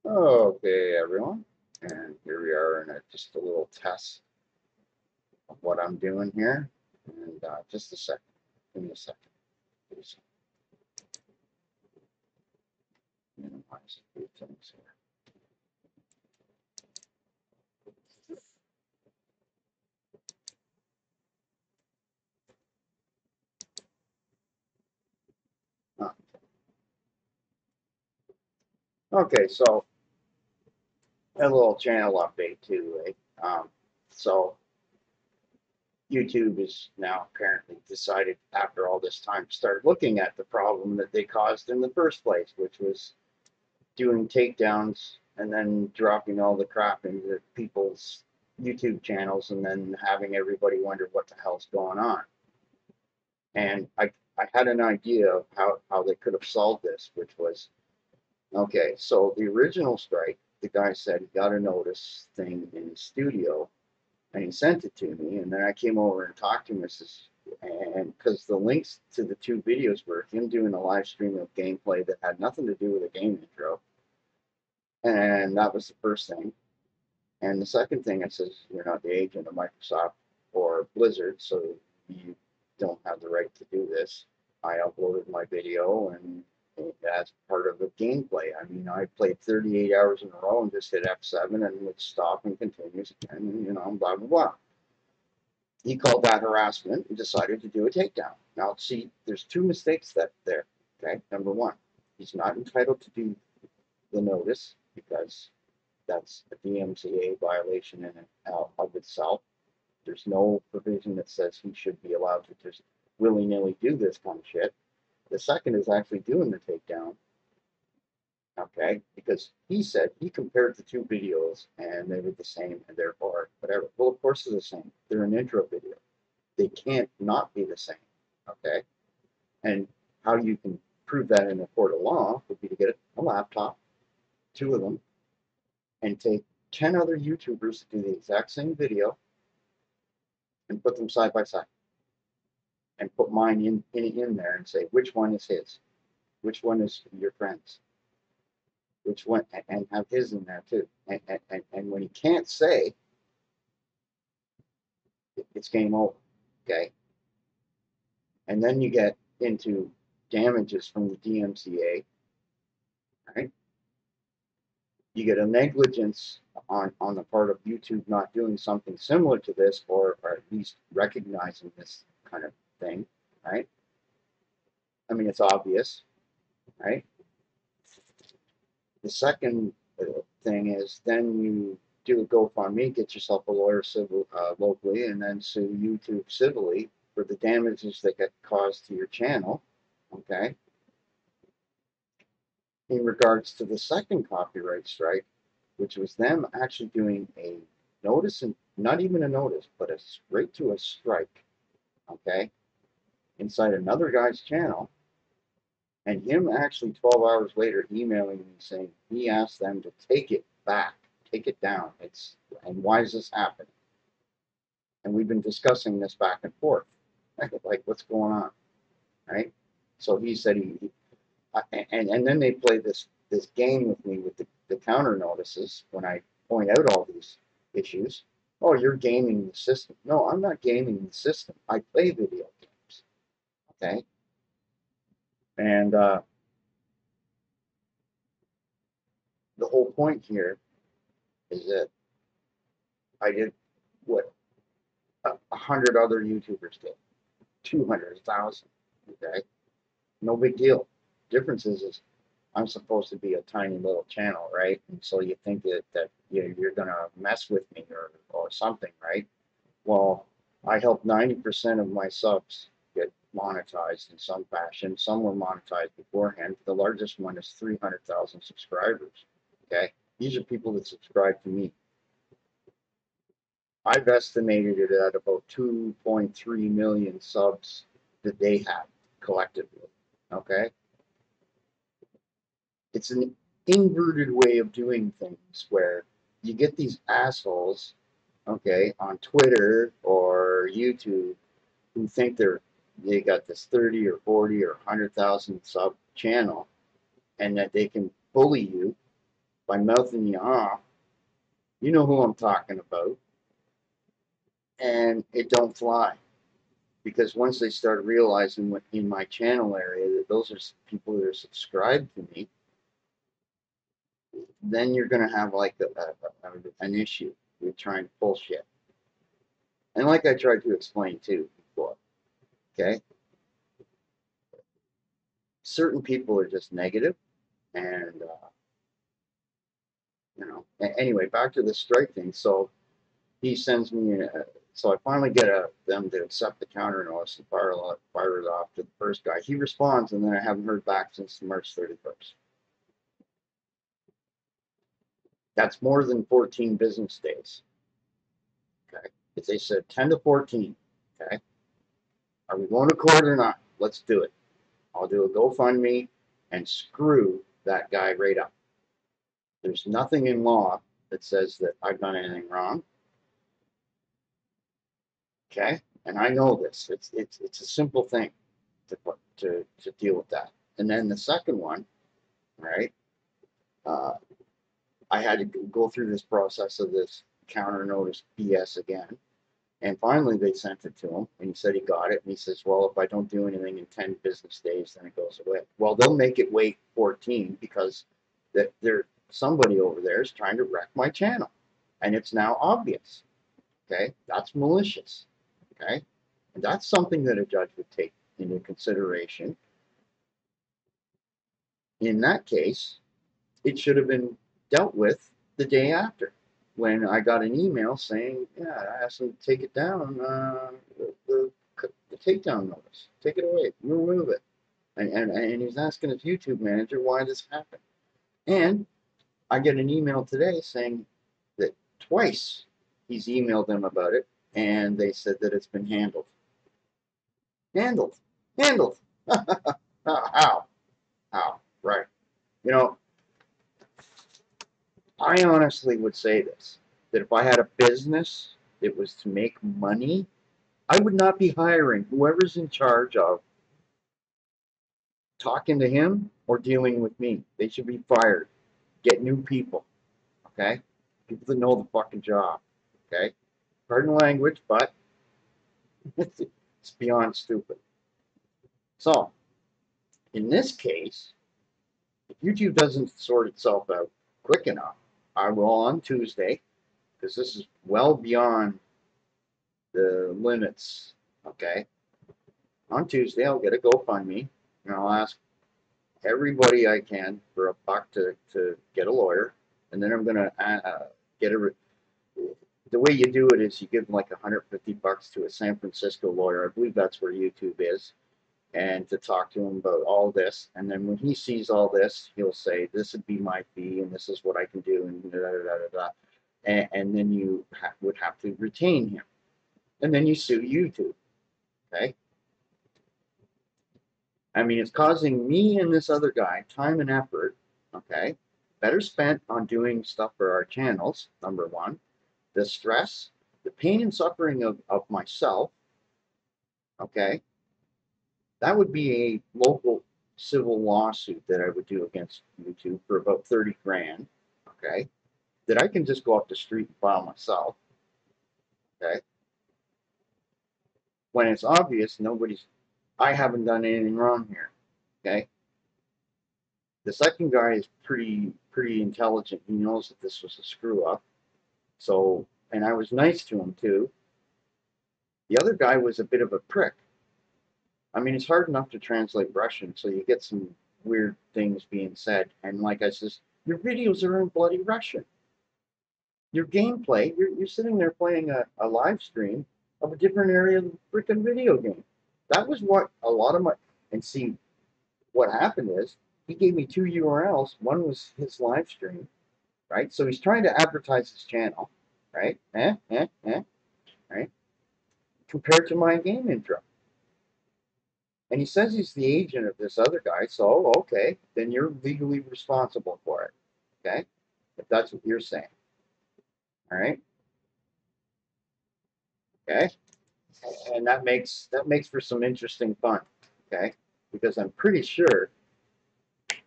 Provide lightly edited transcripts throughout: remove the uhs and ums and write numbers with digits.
Okay, everyone, and here we are in just a little test of what I'm doing here. And just a second, give me a second, please. Minimize a few things here. Uh, Okay, so a little channel update too, right? So YouTube is now apparently decided after all this time to start looking at the problem that they caused in the first place, which was doing takedowns and then dropping all the crap into people's YouTube channels and then having everybody wonder what the hell's going on. And I had an idea of how they could have solved this, which was okay, so the original strike, the guy said he got a notice thing in his studio and he sent it to me. And then I came over and talked to him. And because the links to the two videos were him doing a live stream of gameplay that had nothing to do with a game intro. And that was the first thing. And the second thing, it says you're not the agent of Microsoft or Blizzard, so you don't have the right to do this. I uploaded my video, and that's part of the gameplay. I mean, I played 38 hours in a row and just hit F7 and would stop and continues again, and blah blah blah. He called that harassment and decided to do a takedown. Now, see, there's two mistakes there. Okay, number one, he's not entitled to do the notice because that's a DMCA violation in and of itself. There's no provision that says he should be allowed to just willy-nilly do this kind of shit. The second is actually doing the takedown, okay? Because he said he compared the two videos and they were the same and therefore whatever. Well, of course they're the same. They're an intro video. They can't not be the same, okay? And how you can prove that in a court of law would be to get a laptop, two of them, and take 10 other YouTubers to do the exact same video and put them side by side and put mine in there and say which one is his, which one is your friend's, which one, and have his in there too. And when he can't say, it's game over. Okay. And then you get into damages from the DMCA, right? You get a negligence on the part of YouTube not doing something similar to this, or at least recognizing this kind of thing, right? I mean, it's obvious, right? The second thing is then you do a GoFundMe, get yourself a lawyer locally, and then sue YouTube civilly for the damages that get caused to your channel. Okay. In regards to the second copyright strike, which was them actually doing a notice, and not even a notice, but a straight to a strike. Okay. Inside another guy's channel, and him actually 12 hours later emailing me saying he asked them to take it back, take it down. And why is this happening? And we've been discussing this back and forth, like what's going on, right? So he said and then they play this game with me with the counter notices when I point out all these issues. Oh, you're gaming the system. No, I'm not gaming the system. I play video games. Okay, and the whole point here is that I did what 100 other YouTubers did, 200, 1,000. Okay, no big deal. Difference is I'm supposed to be a tiny little channel, right? And so you think that you're gonna mess with me or something, right? Well, I helped 90% of my subs get monetized in some fashion. Some were monetized beforehand. The largest one is 300,000 subscribers. Okay, these are people that subscribe to me. I've estimated it at about 2.3 million subs that they have collectively. Okay, it's an inverted way of doing things where you get these assholes, okay, on Twitter or YouTube who think they got this 30 or 40 or 100,000 sub channel and that they can bully you by mouthing you off. You know who I'm talking about. And it don't fly. Because once they start realizing what in my channel area that those are people that are subscribed to me, then you're going to have like an issue. You're trying to bullshit. And like I tried to explain too before, okay? Certain people are just negative, and you know. Anyway, back to the strike thing. So he sends me. So I finally get them to accept the counter notice and fire it off to the first guy. He responds, and then I haven't heard back since March 31st. That's more than 14 business days. Okay, if they said 10 to 14, okay, are we going to court or not? Let's do it. I'll do a GoFundMe and screw that guy right up. There's nothing in law that says that I've done anything wrong. Okay, and I know this. It's a simple thing to deal with that. And then the second one, right? I had to go through this process of this counter notice BS again. And finally, they sent it to him, and he said he got it. And he says, well, if I don't do anything in 10 business days, then it goes away. Well, they'll make it wait 14 because somebody over there is trying to wreck my channel. And it's now obvious. Okay? That's malicious. Okay? And that's something that a judge would take into consideration. In that case, it should have been dealt with the day after, when I got an email saying, yeah, I asked him to take it down, the takedown notice. Take it away, remove it. And he's asking his YouTube manager why this happened. And I get an email today saying that twice he's emailed them about it, and they said that it's been handled. Handled. Handled. How? How? Right. You know, I honestly would say this, that if I had a business that was to make money, I would not be hiring whoever's in charge of talking to him or dealing with me. They should be fired. Get new people, okay? People that know the fucking job, okay? Pardon the language, but it's beyond stupid. So, in this case, if YouTube doesn't sort itself out quick enough, I will on Tuesday, because this is well beyond the limits, okay? On Tuesday, I'll get a GoFundMe, and I'll ask everybody I can for a buck to get a lawyer, and then I'm going to get the way you do it is you give like 150 bucks to a San Francisco lawyer. I believe that's where YouTube is, and to talk to him about all this. And then when he sees all this, he'll say, this would be my fee, and this is what I can do, and da da da da da. And then you would have to retain him. And then you sue YouTube, okay? I mean, it's causing me and this other guy time and effort, okay? Better spent on doing stuff for our channels, number one. The stress, the pain and suffering of myself, okay? That would be a local civil lawsuit that I would do against YouTube for about 30 grand, okay? That I can just go up the street and file myself, okay? When it's obvious I haven't done anything wrong here, okay? The second guy is pretty intelligent. He knows that this was a screw up. So, and I was nice to him too. The other guy was a bit of a prick. I mean, it's hard enough to translate Russian, so you get some weird things being said. And like I says, your videos are in bloody Russian. Your gameplay, you're sitting there playing a live stream of a different area of the freaking video game. That was what a lot of and see, what happened is, he gave me two URLs. One was his live stream, right? So he's trying to advertise his channel, right? Right? Compared to my game intro. And he says he's the agent of this other guy, so okay, then you're legally responsible for it, okay? If that's what you're saying, all right? Okay? And that makes for some interesting fun, okay? Because I'm pretty sure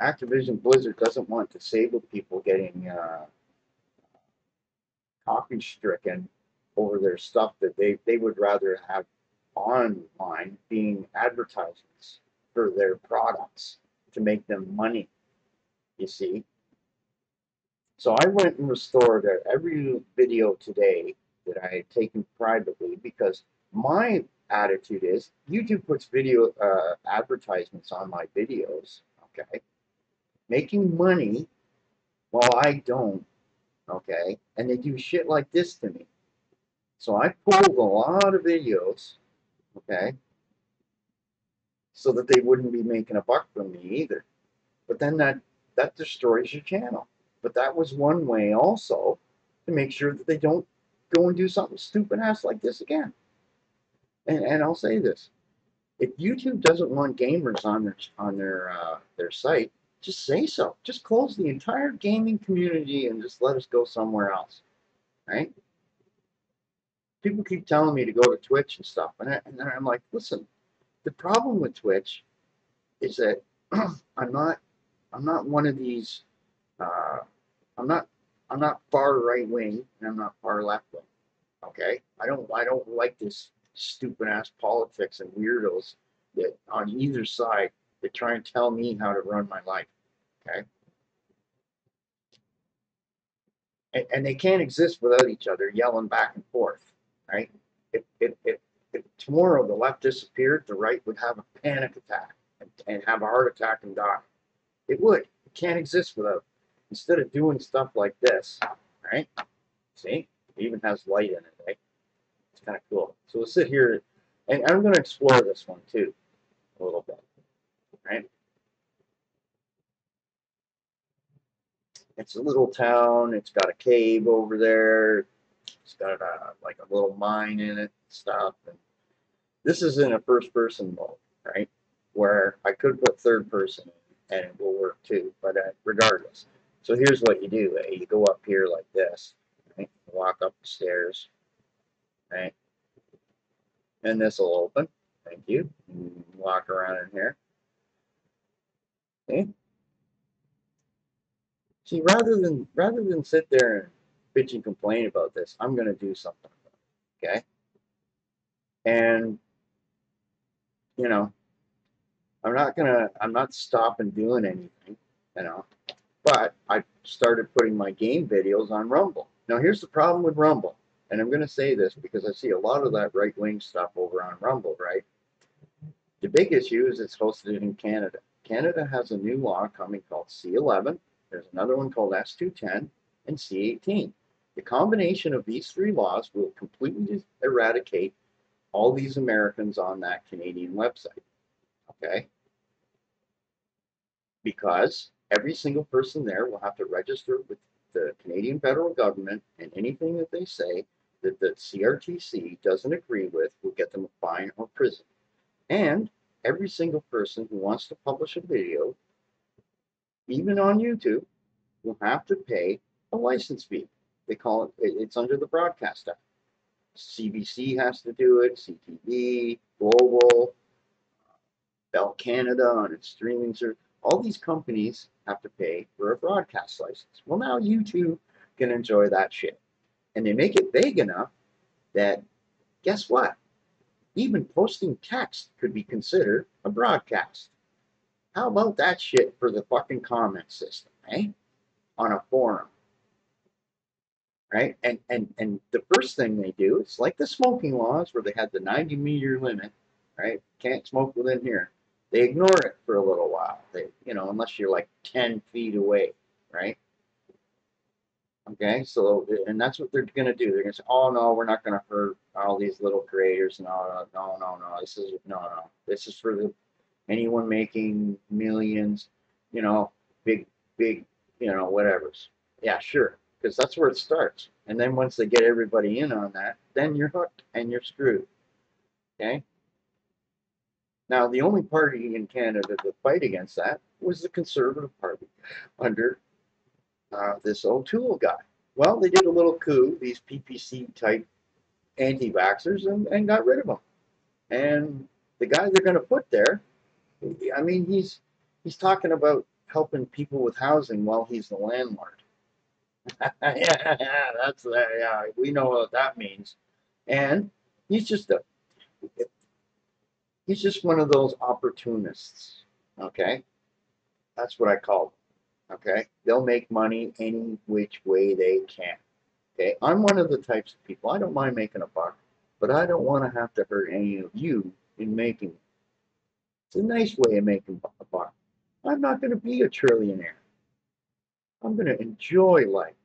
Activision Blizzard doesn't want disabled people getting copy stricken over their stuff that they would rather have online being advertisements for their products to make them money, you see. So I went and restored every video today that I had taken privately because my attitude is YouTube puts video advertisements on my videos, okay, making money while I don't, okay, and they do shit like this to me. So I pulled a lot of videos, okay, so that they wouldn't be making a buck from me either. But then that destroys your channel. But that was one way also to make sure that they don't go and do something stupid ass like this again. And I'll say this: if YouTube doesn't want gamers on their site, just say so. Just close the entire gaming community and just let us go somewhere else, right? People keep telling me to go to Twitch and stuff, and I'm like, listen, the problem with Twitch is that I'm not one of these. Uh, I'm not I'm not far right wing and I'm not far left wing. Okay, I don't like this stupid ass politics and weirdos that on either side that try and tell me how to run my life. Okay, and they can't exist without each other yelling back and forth. Right? If tomorrow the left disappeared, the right would have a panic attack and have a heart attack and die. It would. It can't exist without. Instead of doing stuff like this, right? See, it even has light in it, right? It's kind of cool. So we'll sit here, and I'm going to explore this one too a little bit, right? It's a little town. It's got a cave over there. It's got like a little mine in it, and stuff. And this is in a first-person mode, right? Where I could put third person in, and it will work too. But regardless, so here's what you do: you go up here like this, right? Walk up the stairs, right? And this will open. Thank you. Walk around in here. Okay. See, rather than sit there and bitch and complain about this, I'm going to do something. Okay. And you know, I'm not stopping doing anything. You know, but I started putting my game videos on Rumble. Now, here's the problem with Rumble, and I'm going to say this because I see a lot of that right wing stuff over on Rumble, right? The big issue is it's hosted in Canada. Canada has a new law coming called C11. There's another one called S210 and C18. The combination of these three laws will completely eradicate all these Americans on that Canadian website. Okay? Because every single person there will have to register with the Canadian federal government, and anything that they say that the CRTC doesn't agree with will get them a fine or prison. And every single person who wants to publish a video, even on YouTube, will have to pay a license fee. They call it's under the Broadcast Act. CBC has to do it, CTV, Global, Bell Canada on its streaming service. All these companies have to pay for a broadcast license. Well, now YouTube can enjoy that shit. And they make it vague enough that, guess what? Even posting text could be considered a broadcast. How about that shit for the fucking comment system, eh? On a forum, right? And the first thing they do, it's like the smoking laws where they had the 90-meter limit, right? Can't smoke within here. They ignore it for a little while. They, unless you're like 10 feet away, right? Okay, so and that's what they're gonna do. They're gonna say, "Oh no, we're not gonna hurt all these little creators." No, no, no, no. This is no. This is for anyone making millions. You know, big, big. Whatever's. Yeah, sure, because that's where it starts. And then once they get everybody in on that, then you're hooked and you're screwed. Okay. Now, the only party in Canada to fight against that was the Conservative Party under this O'Toole guy. Well, they did a little coup, these PPC type anti-vaxxers, and got rid of them. And the guy they're going to put there, I mean, he's talking about helping people with housing while he's the landlord. Yeah, that's yeah. We know what that means. And he's just a he's just one of those opportunists. Okay, that's what I call them. Okay, they'll make money any which way they can. Okay, I'm one of the types of people. I don't mind making a buck, but I don't want to have to hurt any of you in making it. It's a nice way of making a buck. I'm not going to be a trillionaire. I'm going to enjoy life.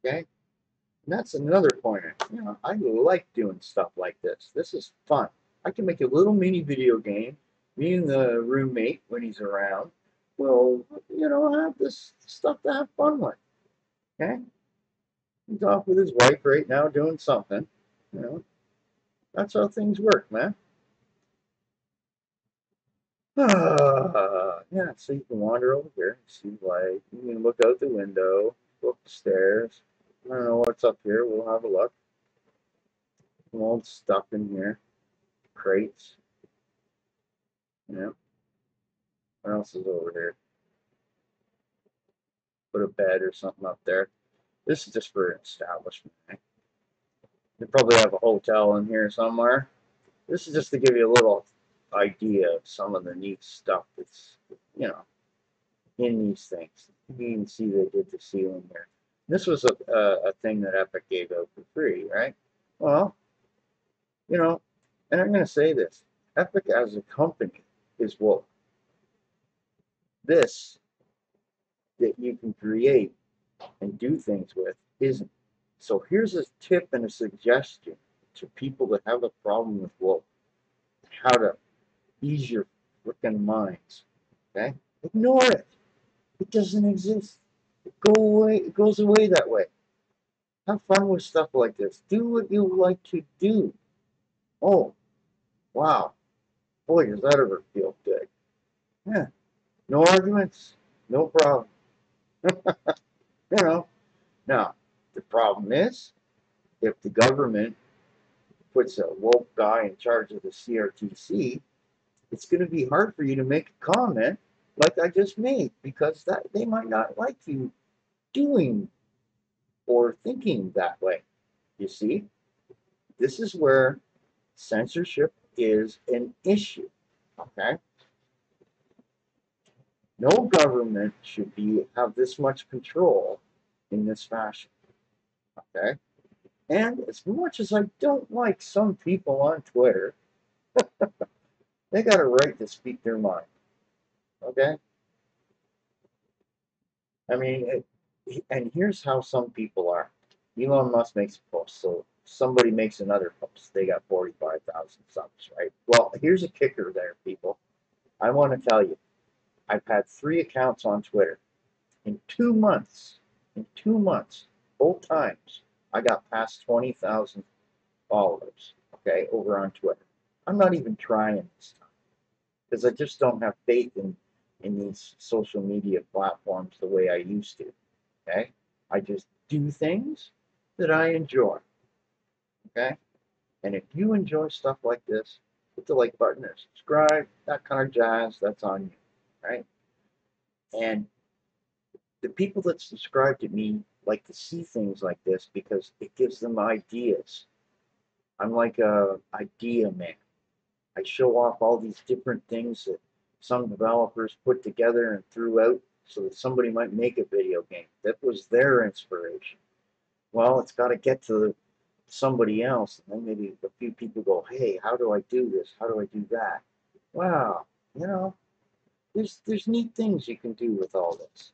Okay, and that's another pointer. You know, I like doing stuff like this. This is fun. I can make a little mini video game. Me and the roommate, when he's around, will, you know, have this stuff to have fun with. Okay, he's off with his wife right now doing something. You know, that's how things work, man. Yeah, so you can wander over here, see light. You can look out the window, go up the stairs. I don't know what's up here. We'll have a look. Some old stuff in here, crates. Yeah. What else is over here? Put a bed or something up there. This is just for an establishment. They probably have a hotel in here somewhere. This is just to give you a little idea of some of the neat stuff that's, you know, in these things. You can see they did the ceiling there. This was a thing that Epic gave out for free, right? Well, you know, and I'm going to say this. Epic as a company is woke. This that you can create and do things with isn't. So here's a tip and a suggestion to people that have a problem with woke. How to ease your freaking minds. Okay? Ignore it. It doesn't exist. Go away. It goes away that way. Have fun with stuff like this. Do what you like to do. Oh, wow. Boy, does that ever feel good. Yeah. No arguments. No problem. You know. Now, the problem is if the government puts a woke guy in charge of the CRTC, it's going to be hard for you to make a comment like I just made because that they might not like you doing or thinking that way. You see, this is where censorship is an issue. Okay, no government should be have this much control in this fashion. Okay, and as much as I don't like some people on Twitter, they got a right to speak their mind. Okay, I mean, and here's how some people are. Elon Musk makes a post, so somebody makes another post. They got 45,000 subs, right? Well, here's a kicker there, people. I want to tell you, I've had 3 accounts on Twitter. In 2 months, both times, I got past 20,000 followers, okay, over on Twitter. I'm not even trying this time because I just don't have faith in these social media platforms the way I used to. Okay, I just do things that I enjoy. Okay, and if you enjoy stuff like this, hit the like button or subscribe. That kind of jazz. That's on you, right? And the people that subscribe to me like to see things like this because it gives them ideas. I'm like a idea man. I show off all these different things that some developers put together and threw out so that somebody might make a video game. That was their inspiration. Well, it's got to get to somebody else, and then maybe a few people go, "Hey, how do I do this? How do I do that?" Wow, you know, there's neat things you can do with all this,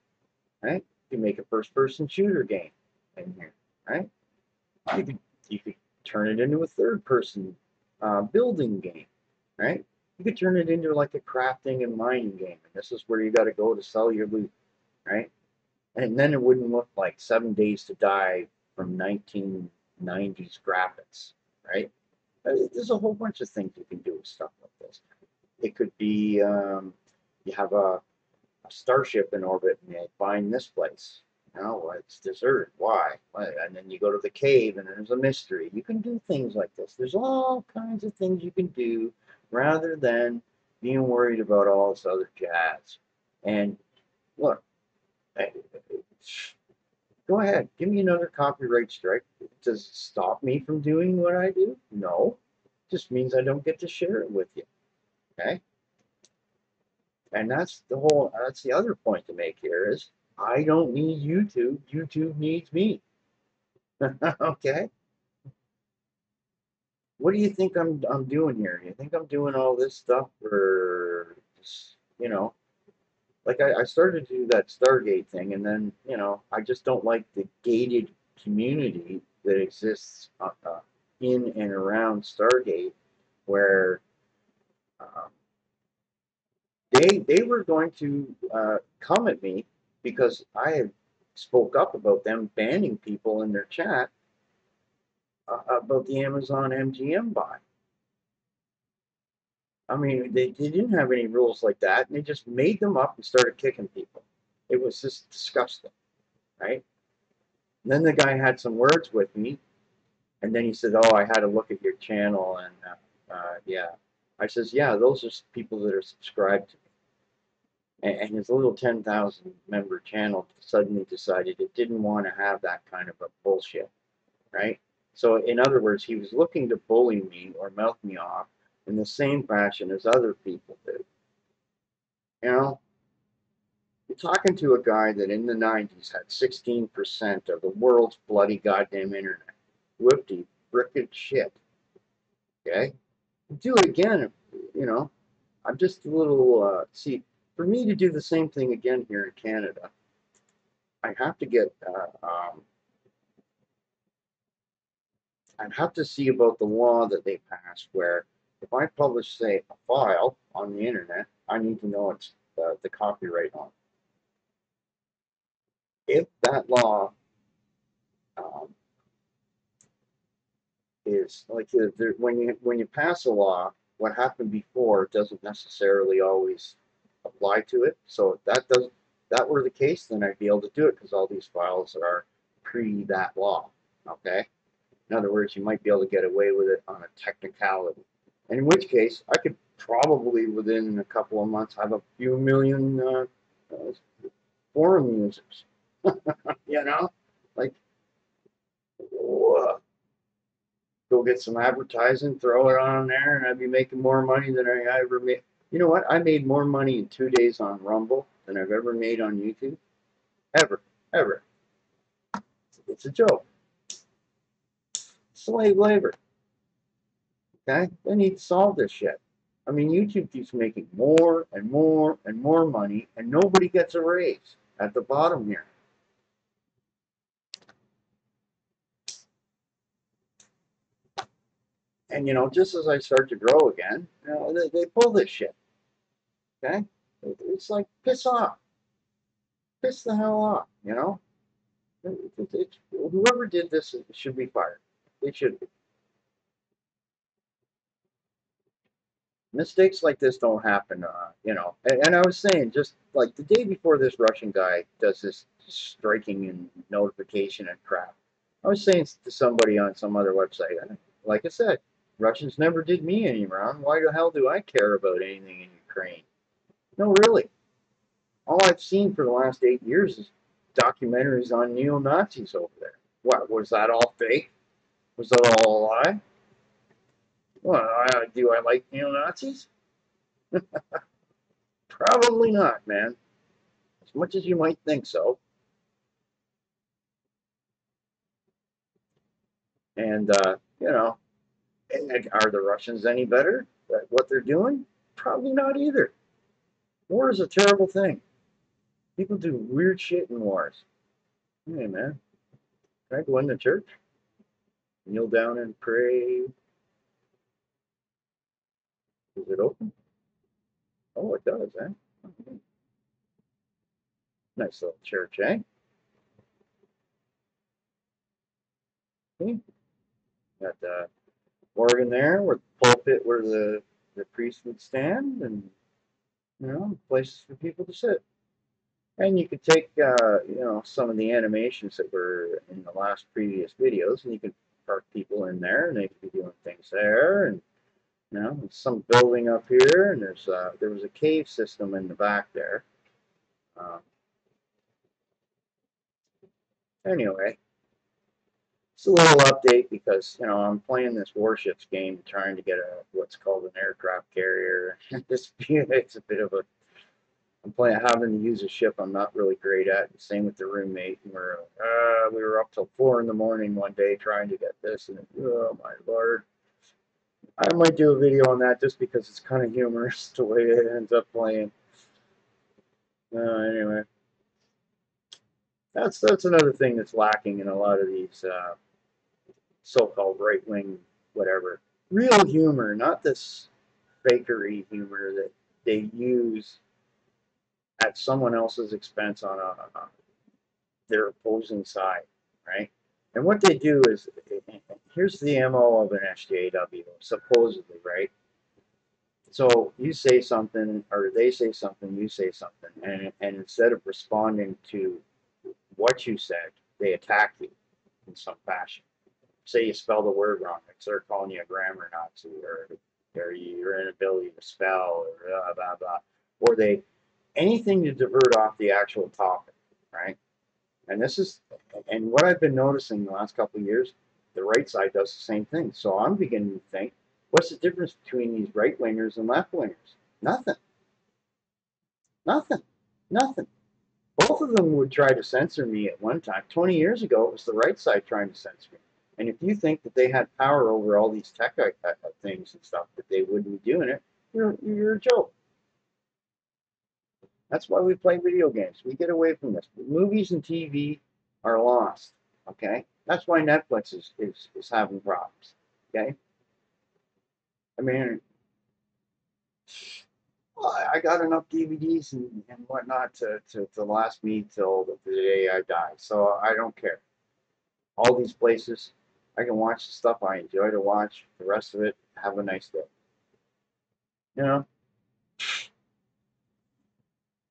right? You can make a first-person shooter game in here, right? You could turn it into a third-person building game, right? You could turn it into like a crafting and mining game, and this is where you got to go to sell your loot, right? And then it wouldn't look like 7 Days to Die from 1990s graphics, right? There's a whole bunch of things you can do with stuff like this. It could be you have a starship in orbit and you find this place. No, it's deserted. Why? And then you go to the cave and there's a mystery. You can do things like this. There's all kinds of things you can do rather than being worried about all this other jazz. And look, eh, go ahead, give me another copyright strike. Does it stop me from doing what I do? No. Just means I don't get to share it with you. Okay? And that's the other point to make here is I don't need YouTube. YouTube needs me. Okay? What do you think I'm doing here? You think I'm doing all this stuff for you know, like I started to do that Stargate thing, and then I just don't like the gated community that exists in and around Stargate, where um, they were going to come at me because I had spoke up about them banning people in their chat about the Amazon MGM buy. I mean, they didn't have any rules like that, and they just made them up and started kicking people. It was just disgusting, right? And then the guy had some words with me, and then he said, "Oh, I had to look at your channel, and yeah." I says, "Yeah, those are people that are subscribed to me." And his little 10,000 member channel suddenly decided it didn't want to have that kind of a bullshit, right? So, in other words, he was looking to bully me or mouth me off in the same fashion as other people do. You know, you're talking to a guy that in the 90s had 16% of the world's bloody goddamn internet. Whoopty frickin' shit. Okay? Do it again, you know. I'm just a little, see, for me to do the same thing again here in Canada, I have to get, I'd have to see about the law that they passed where if I publish, say, a file on the internet, I need to know it's the copyright on it. If that law um, is like when you pass a law, what happened before doesn't necessarily always apply to it. So if that were the case, then I'd be able to do it because all these files are pre that law. Okay. In other words, you might be able to get away with it on a technicality. And in which case, I could probably within a couple of months have a few million forum users. You know, like whoa, go get some advertising, throw it on there, and I'd be making more money than I ever made. You know what? I made more money in 2 days on Rumble than I've ever made on YouTube. Ever. Ever. It's a joke. Slave labor. Okay? They need to solve this shit. I mean, YouTube keeps making more and more and more money, and nobody gets a raise at the bottom here. And, just as I start to grow again, they pull this shit. Okay? It's like, piss off. Piss the hell off. Whoever did this should be fired. They should be. Mistakes like this don't happen, And I was saying, just like the day before this Russian guy does this striking and notification and crap, I was saying to somebody on some other website, like I said, Russians never did me any wrong. Why the hell do I care about anything in Ukraine? No, really. All I've seen for the last 8 years is documentaries on neo-Nazis over there. What, was that all fake? Was that all a lie? Well, do I like neo-Nazis? Probably not, man. As much as you might think so. And, are the Russians any better at what they're doing? Probably not either. War is a terrible thing. People do weird shit in wars. Hey, man, can I go in the church? Kneel down and pray? Is it open? Oh, it does, eh? Nice little church, eh? Okay. Got the organ there, with the pulpit where the priest would stand, and places for people to sit. And you could take, some of the animations that were in the last previous videos, and you could park people in there, and they could be doing things there, and there's some building up here, and there was a cave system in the back there. Anyway, it's a little update because, I'm playing this warships game, trying to get what's called an aircraft carrier. It's a bit of a, I'm playing, having to use a ship I'm not really great at. Same with the roommate. And we were up till 4 in the morning one day trying to get this, and oh my lord. I might do a video on that just because it's kind of humorous the way it ends up playing. Anyway, that's another thing that's lacking in a lot of these so-called right-wing whatever. Real humor, not this fakery humor that they use at someone else's expense on their opposing side, right? And what they do is, here's the MO of an SJW, supposedly, right? So you say something, or they say something, you say something, and instead of responding to what you said, they attack you in some fashion. Say you spell the word wrong, they start calling you a grammar Nazi, or your inability to spell, or blah blah blah, or they anything to divert off the actual topic, right? And what I've been noticing the last couple of years, the right side does the same thing. So I'm beginning to think, what's the difference between these right wingers and left wingers? Nothing. Nothing. Nothing. Both of them would try to censor me at one time. 20 years ago, it was the right side trying to censor me. And if you think that they had power over all these tech things and stuff, that they wouldn't be doing it, you're a joke. That's why we play video games. We get away from this. Movies and TV are lost. Okay? That's why Netflix is having problems. Okay? I mean, I got enough DVDs and whatnot to last me till the day I die. So I don't care. All these places, I can watch the stuff I enjoy to watch. The rest of it, have a nice day. You know?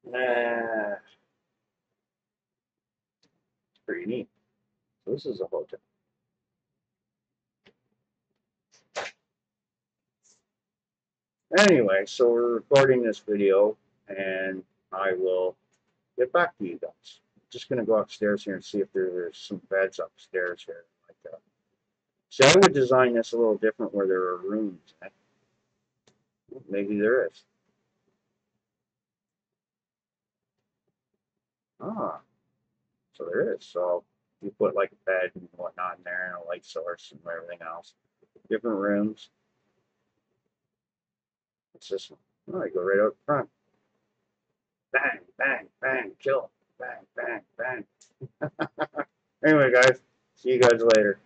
It's pretty neat. So this is a hotel. Anyway, so we're recording this video, and I will get back to you guys. I'm just going to go upstairs here and see if there's some beds upstairs here. Like that. See, I would design this a little different where there are rooms. Maybe there is. Ah, so there is. So you put like a bed and whatnot in there, and a light source and everything else. Different rooms. What's this one? Oh, I go right out front. Bang, bang, bang, kill. Bang, bang, bang. Anyway, guys, see you guys later.